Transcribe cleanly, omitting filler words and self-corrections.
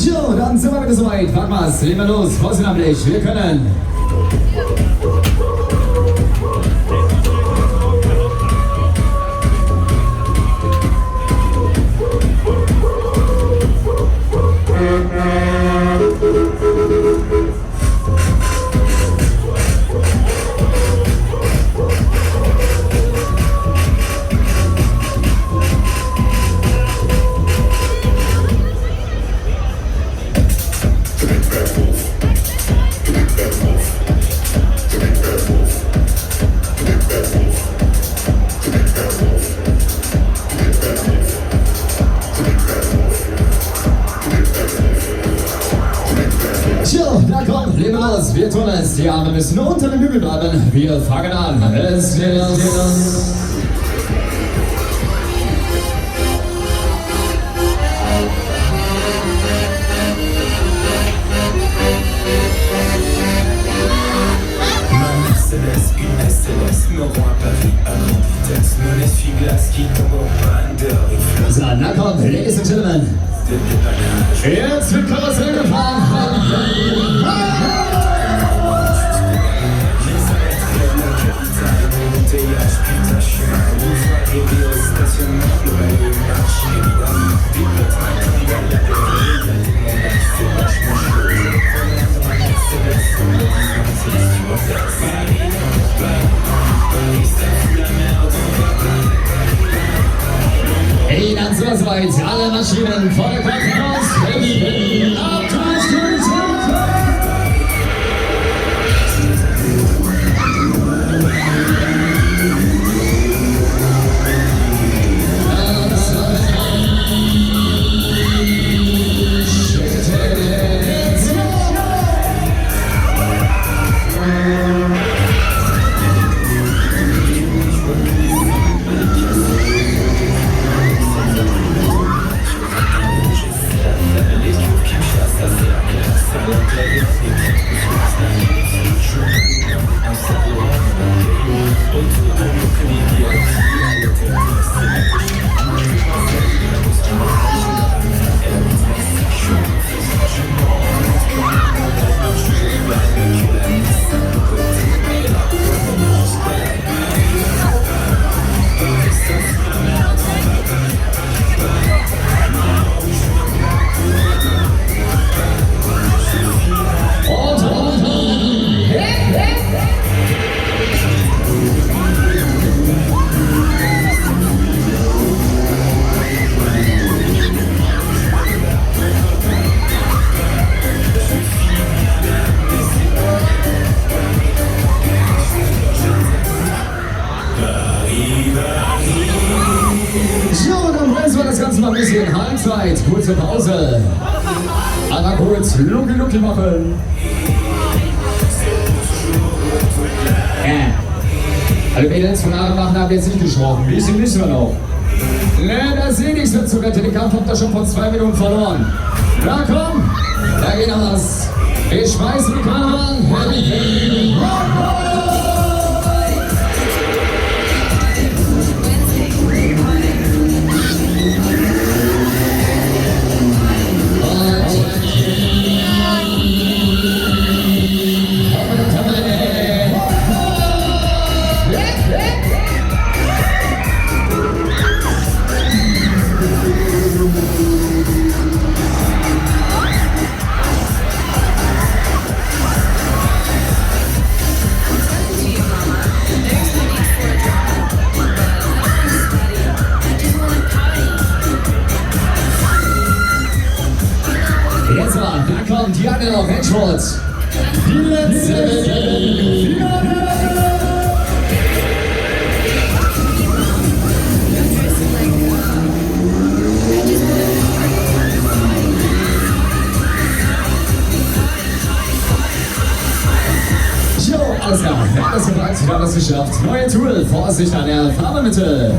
So, dann sind wir wieder soweit. Fahrpreis, legen wir los. Vorsicht am Blech, wir können. Na komm, legen wir los, wir tun es. Die Arme müssen unter den Hügel bleiben. Wir fangen an. Es geht los. So, na komm, Ladies and Gentlemen. Jetzt wird Karussell gefahren. Hey, dann sind wir soweit. Alle Maschinen vor der Karte raus. Ab das Ganze mal ein bisschen Halbzeit, kurze Pause. Einmal kurz Lucky machen. Alle Mädels von Haaner machen haben jetzt nicht gesprochen. Ein bisschen müssen wir noch. Ne, da sehe ich nichts zu retten. Den Kampf habt ihr schon vor 2 Minuten verloren. Na komm, da geht noch was. Wir schmeißen die Kamera an. Jetzt mal, da kommt die andere auf Hedgeworth. Die letzte Finale. Jo, alles klar, wir haben das gepackt, wir haben das geschafft. Neue Tool, Vorsicht an der Fahrermitte.